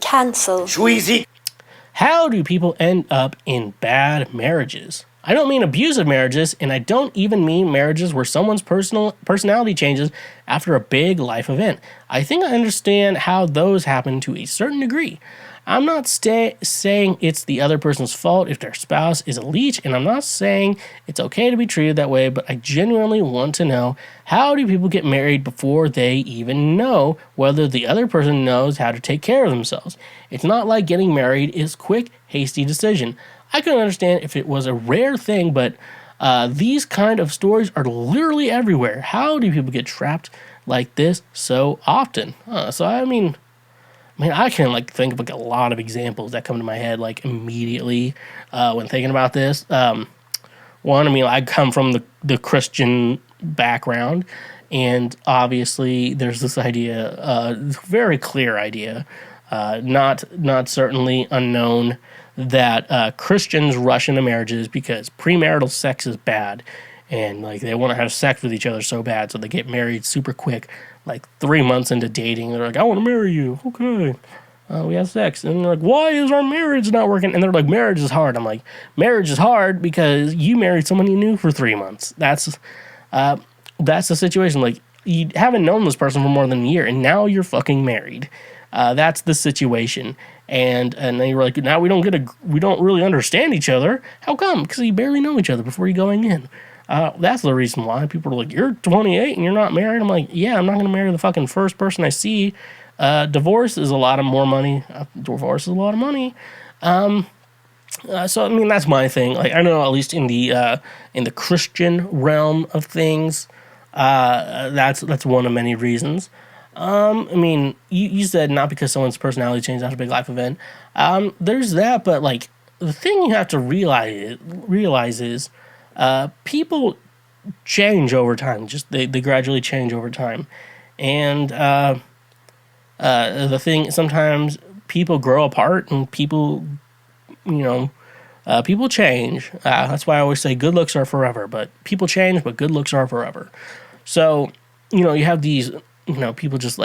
Cancel. Schweezy. How do people end up in bad marriages? I don't mean abusive marriages, and I don't even mean marriages where someone's personality changes after a big life event. I think I understand how those happen to a certain degree. I'm not saying it's the other person's fault if their spouse is a leech, and I'm not saying it's okay to be treated that way, but I genuinely want to know, how do people get married before they even know whether the other person knows how to take care of themselves? It's not like getting married is a quick, hasty decision. I can understand if it was a rare thing, but these kind of stories are literally everywhere. How do people get trapped like this so often? I can think of a lot of examples that come to my head immediately when thinking about this. One, I come from the Christian background, and obviously there's this idea, very clear idea, not certainly unknown, that Christians rush into marriages because premarital sex is bad, and they want to have sex with each other so bad, so they get married super quick. 3 months into dating, they're like, I want to marry you. Okay. We have sex. And they're like, why is our marriage not working? And they're like, marriage is hard. I'm like, marriage is hard because you married someone you knew for 3 months. That's the situation. You haven't known this person for more than a year, and now you're fucking married. That's the situation. And then you're like, now we don't really understand each other. How come? Because you barely know each other before you're going in. That's the reason why people are like, you're 28 and you're not married. I'm like, yeah, I'm not going to marry the fucking first person I see. Divorce is a lot of more money. Divorce is a lot of money. That's my thing. I know, at least in the Christian realm of things, that's one of many reasons. You said not because someone's personality changed after a big life event. There's that, but the thing you have to realize is, people change over time. Just they gradually change over time, and the thing, sometimes people grow apart and people change. That's why I always say good looks are forever, but people change, but good looks are forever. So you have these people just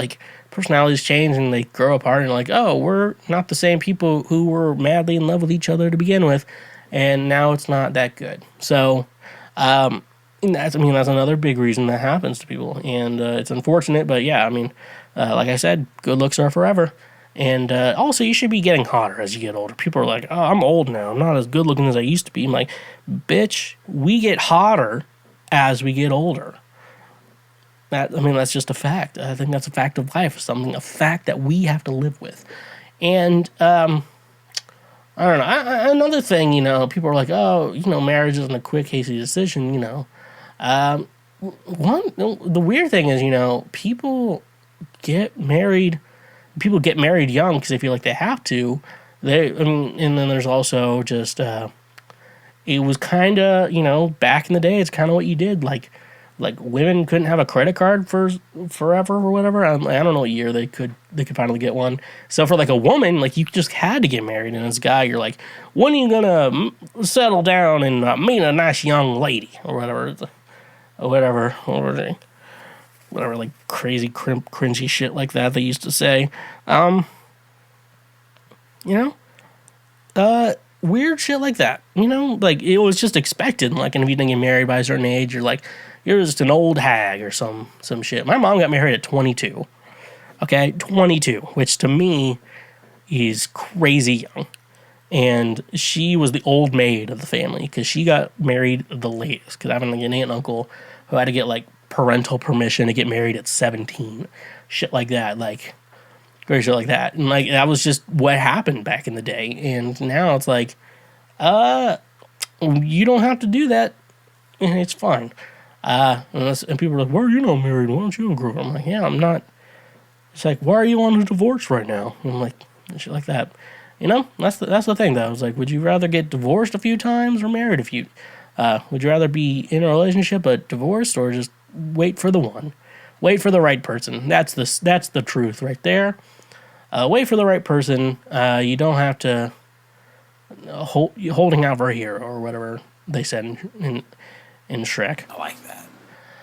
personalities change and they grow apart, and oh, we're not the same people who were madly in love with each other to begin with. And now it's not that good. So, that's another big reason that happens to people. And it's unfortunate, but yeah, like I said, good looks are forever. And also, you should be getting hotter as you get older. People are like, oh, I'm old now. I'm not as good looking as I used to be. I'm like, bitch, we get hotter as we get older. That's just a fact. I think that's a fact of life. A fact that we have to live with. And, I don't know. Another thing, people are like, oh, marriage isn't a quick, hasty decision, the weird thing is, people get married young because they feel like they have to. And then there's also just, it was kind of, back in the day, it's kind of what you did. Women couldn't have a credit card for forever or whatever. I don't know what year they could finally get one. So for a woman, you just had to get married. And as a guy, you're like, when are you gonna settle down and meet a nice young lady or whatever, crazy cringy shit like that they used to say. Weird shit like that. It was just expected. And if you didn't get married by a certain age, you're just an old hag or some shit. My mom got married at 22. Okay, 22, which to me is crazy young. And she was the old maid of the family because she got married the latest. Because I have an aunt and uncle who had to get parental permission to get married at 17. Shit like that, crazy shit like that. And that was just what happened back in the day. And now it's you don't have to do that. And it's fine. And people are like, why are you not married? Why don't you grow? I'm like, yeah, I'm not. It's why are you on a divorce right now? And I'm like, shit like that. That's the thing though. It's would you rather get divorced a few times or married a few? Would you rather be in a relationship but divorced, or just wait for the one? Wait for the right person. That's the truth right there. Wait for the right person. You don't have to holding out for a hero or whatever they said in Shrek. I like that.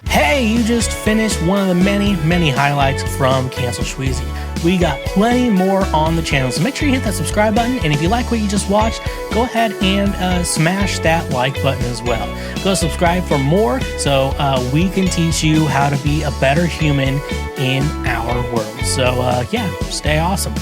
Hey, you just finished one of the many highlights from Cancel Schweezy. We got plenty more on the channel, so make sure you hit that subscribe button, and if you like what you just watched, go ahead and smash that like button as well. Go subscribe for more so we can teach you how to be a better human in our world. So yeah, stay awesome.